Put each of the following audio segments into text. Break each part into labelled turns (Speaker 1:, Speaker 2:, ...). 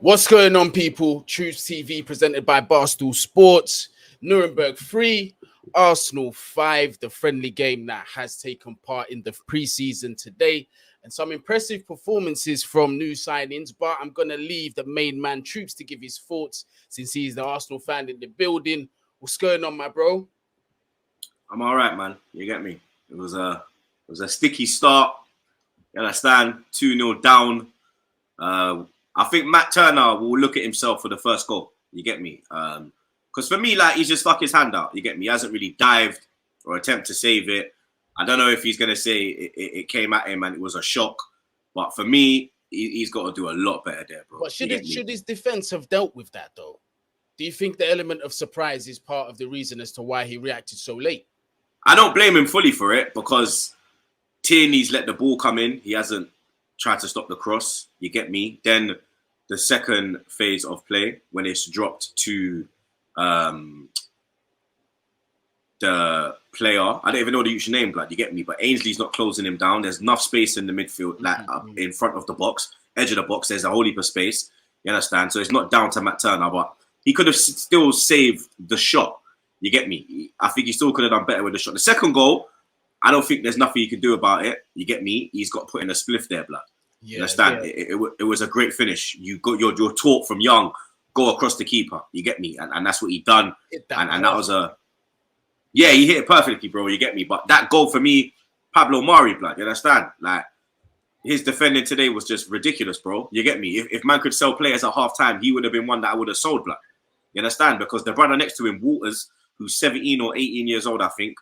Speaker 1: What's going on, people? TroopzTV presented by Barstool Sports. Nuremberg 3, Arsenal 5, the friendly game that has taken part in the preseason today. And some impressive performances from new signings, but I'm going to leave the main man, Troopz, to give his thoughts since he's the Arsenal fan in the building. What's going on, my bro?
Speaker 2: I'm all right, man. You get me? It was a sticky start. You understand? 2-0 down. I think Matt Turner will look at himself for the first goal. You get me? Because for me, like, he's just stuck his hand out. You get me? He hasn't really dived or attempted to save it. I don't know if he's going to say it came at him and it was a shock. But for me, he's got to do a lot better there, bro.
Speaker 1: But should his defense have dealt with that, though? Do you think the element of surprise is part of the reason as to why he reacted so late?
Speaker 2: I don't blame him fully for it because Tierney's let the ball come in. He hasn't tried to stop the cross. You get me? Then the second phase of play, when it's dropped to the player, I don't even know the usual name, blood. You get me? But Ainsley's not closing him down. There's enough space in the midfield, like in front of the box, edge of the box. There's a whole heap of space. You understand? So it's not down to Matt Turner, but he could have still saved the shot. You get me? I think he still could have done better with the shot. The second goal, I don't think there's nothing you can do about it. You get me? He's got put in a spliff there, blood. Yeah, you understand? Yeah. It was a great finish. You got your taught from young, go across the keeper. You get me? And that's what he done. And that was he hit it perfectly, bro. You get me? But that goal for me, Pablo Mari, blood. You understand? Like, his defending today was just ridiculous, bro. You get me? If man could sell players at half time, he would have been one that I would have sold, blood. You understand? Because the brother next to him, Walters, who's 17 or 18 years old, I think,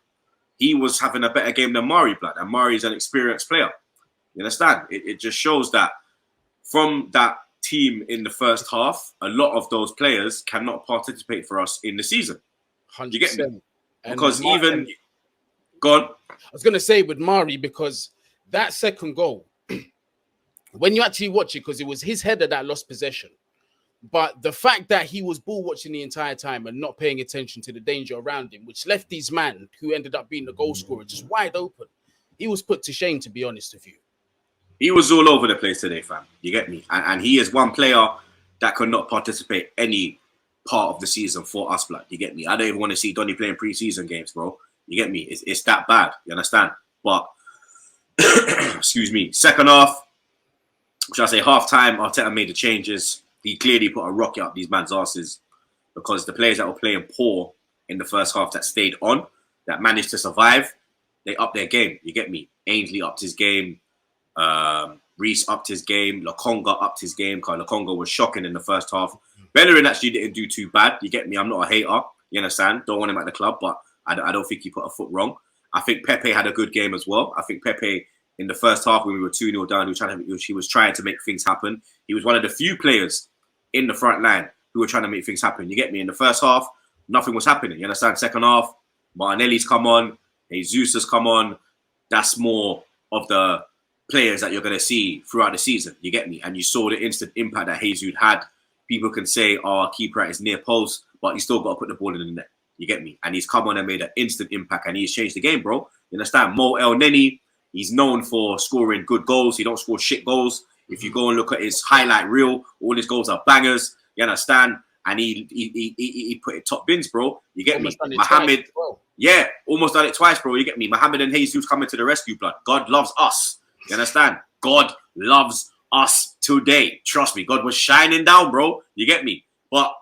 Speaker 2: he was having a better game than Mari, blood. And Mari's an experienced player. You understand? It just shows that from that team in the first half, a lot of those players cannot participate for us in the season.
Speaker 1: 100%.
Speaker 2: You get me? Because even... Go on.
Speaker 1: I was going to say with Mari, because that second goal, when you actually watch it, because it was his header that lost possession, but the fact that he was ball watching the entire time and not paying attention to the danger around him, which left his man, who ended up being the goal scorer, just wide open. He was put to shame, to be honest with you.
Speaker 2: He was all over the place today, fam. You get me? And he is one player that could not participate any part of the season for us, blood. You get me? I don't even want to see Donny playing preseason games, bro. You get me? It's that bad. You understand? But, excuse me, second half, should I say half time, Arteta made the changes. He clearly put a rocket up these man's asses because the players that were playing poor in the first half that stayed on, that managed to survive, they upped their game. You get me? Ainsley upped his game. Reece upped his game. Lokonga upped his game because Lokonga was shocking in the first half. Bellerin actually didn't do too bad. You get me? I'm not a hater. You understand? Don't want him at the club, but I don't think he put a foot wrong. I think Pepe had a good game as well. I think Pepe, in the first half when we were 2-0 down, he was trying to make things happen. He was one of the few players in the front line who were trying to make things happen. You get me? In the first half, nothing was happening. You understand? Second half, Martinelli's come on. Jesus has come on. That's more of the players that you're going to see throughout the season. You get me? And you saw the instant impact that Jesus had. People can say, oh, keeper at his near post, but he's still got to put the ball in the net. You get me? And he's come on and made an instant impact, and he's changed the game, bro. You understand? Mo El Neni, he's known for scoring good goals. He don't score shit goals. If you go and look at his highlight reel, all his goals are bangers. You understand? And he put it top bins, bro. You get me? Mohamed, yeah, almost done it twice, bro. You get me? Mohamed and Jesus coming to the rescue, blood. God loves us. You understand? God loves us today. Trust me. God was shining down, bro. You get me? But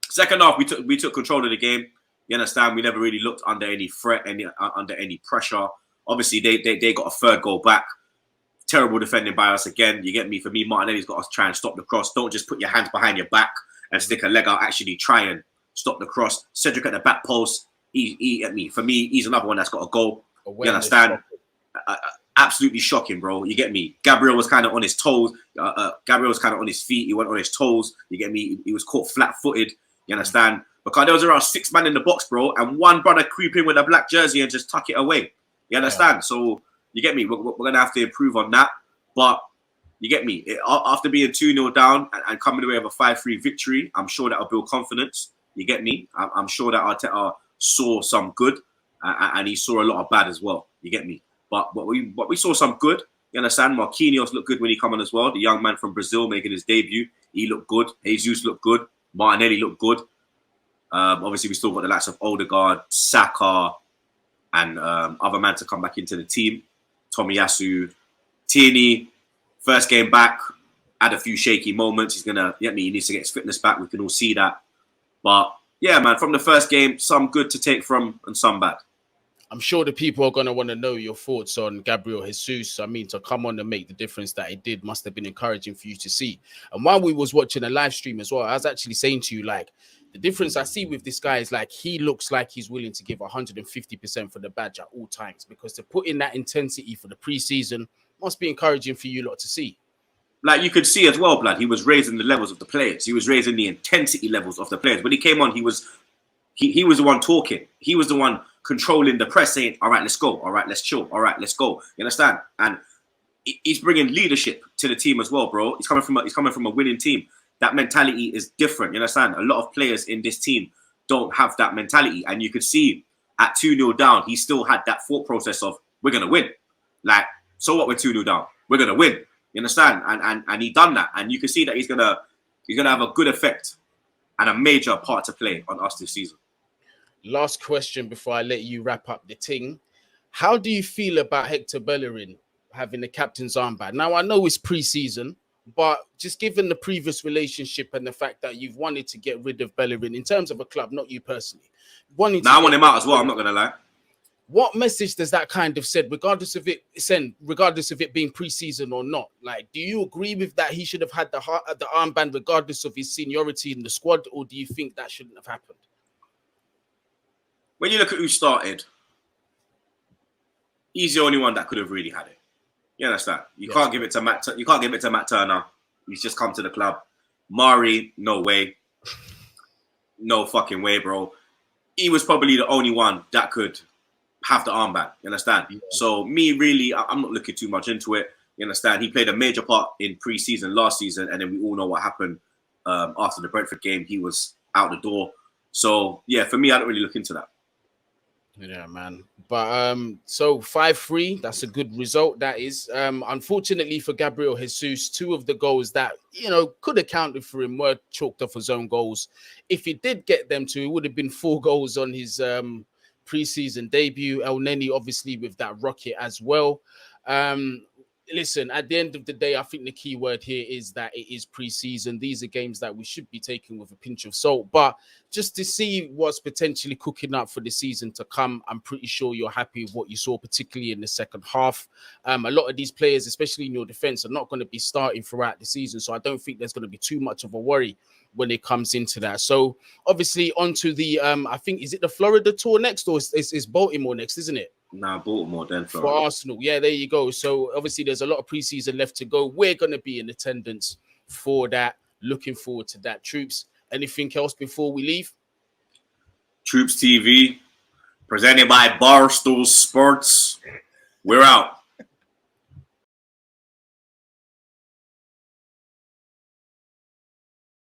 Speaker 2: second half, we took control of the game. You understand? We never really looked under any threat, under any pressure. Obviously, they got a third goal back. Terrible defending by us again. You get me? For me, Martinelli's got to try and stop the cross. Don't just put your hands behind your back and stick a leg out. Actually try and stop the cross. Cedric at the back post. He at me. For me, he's another one that's got to go. You understand? Absolutely shocking, bro. You get me? Gabriel was kind of on his toes. Gabriel was kind of on his feet. He went on his toes. You get me? He was caught flat-footed. You understand? Because there was around 6 men in the box, bro, and one brother creep in with a black jersey and just tuck it away. You understand? Yeah. So, you get me? We're going to have to improve on that. But, you get me? After being 2-0 down and coming away with a 5-3 victory, I'm sure that will build confidence. You get me? I'm sure that Arteta saw some good and he saw a lot of bad as well. You get me? But we saw some good. You understand? Marquinhos looked good when he come on as well. The young man from Brazil making his debut. He looked good. Jesus looked good. Martinelli looked good. Obviously, we still got the likes of Odegaard, Saka, and other man to come back into the team. Tomiyasu, Tierney, first game back, had a few shaky moments. He needs to get his fitness back. We can all see that. But yeah, man, from the first game, some good to take from and some bad.
Speaker 1: I'm sure the people are going to want to know your thoughts on Gabriel Jesus. I mean, to come on and make the difference that he did must have been encouraging for you to see. And while we was watching a live stream as well, I was actually saying to you, like, the difference I see with this guy is like he looks like he's willing to give 150% for the badge at all times, because to put in that intensity for the preseason must be encouraging for you lot to see.
Speaker 2: Like you could see as well, blood, he was raising the levels of the players. He was raising the intensity levels of the players. When he came on, he was the one talking. He was the one controlling the press, saying, all right, let's go. All right, let's chill. All right, let's go. You understand? And he's bringing leadership to the team as well, bro. He's coming from a winning team. That mentality is different. You understand? A lot of players in this team don't have that mentality. And you could see at 2-0 down, he still had that thought process of, we're going to win. Like, so what, we're 2-0 down? We're going to win. You understand? And he done that. And you can see that he's gonna have a good effect and a major part to play on us this season.
Speaker 1: Last question before I let you wrap up the thing. How do you feel about Hector Bellerin having the captain's armband? Now, I know it's pre-season, but just given the previous relationship and the fact that you've wanted to get rid of Bellerin in terms of a club, not you personally. I want
Speaker 2: him out as well, I'm not going to lie.
Speaker 1: What message does that kind of send, regardless of it being pre-season or not? Like, do you agree with that he should have had the armband regardless of his seniority in the squad, or do you think that shouldn't have happened?
Speaker 2: When you look at who started, he's the only one that could have really had it. You understand? You can't give it to Matt. You can't give it to Matt Turner. He's just come to the club. Mari, no way, no fucking way, bro. He was probably the only one that could have the armband. You understand? Yeah. So me, really, I'm not looking too much into it. You understand? He played a major part in pre-season last season, and then we all know what happened after the Brentford game. He was out the door. So yeah, for me, I don't really look into that.
Speaker 1: Yeah, man. But so 5-3, that's a good result. That is. Unfortunately for Gabriel Jesus, 2 of the goals that, you know, could have counted for him were chalked off as own goals. If he did get them to, it would have been 4 goals on his pre-season debut. El Neni, obviously, with that rocket as well. Listen, at the end of the day, I think the key word here is that it is pre-season. These are games that we should be taking with a pinch of salt. But just to see what's potentially cooking up for the season to come, I'm pretty sure you're happy with what you saw, particularly in the second half. A lot of these players, especially in your defense, are not going to be starting throughout the season. So I don't think there's going to be too much of a worry when it comes into that. So obviously onto the, I think, is it the Florida tour next, or is Baltimore next, isn't it?
Speaker 2: Nah, Baltimore then Florida.
Speaker 1: For Arsenal. Yeah, there you go. So obviously there's a lot of preseason left to go. We're going to be in attendance for that. Looking forward to that. Troopz, anything else before we leave?
Speaker 2: TroopzTV, presented by Barstool Sports. We're out.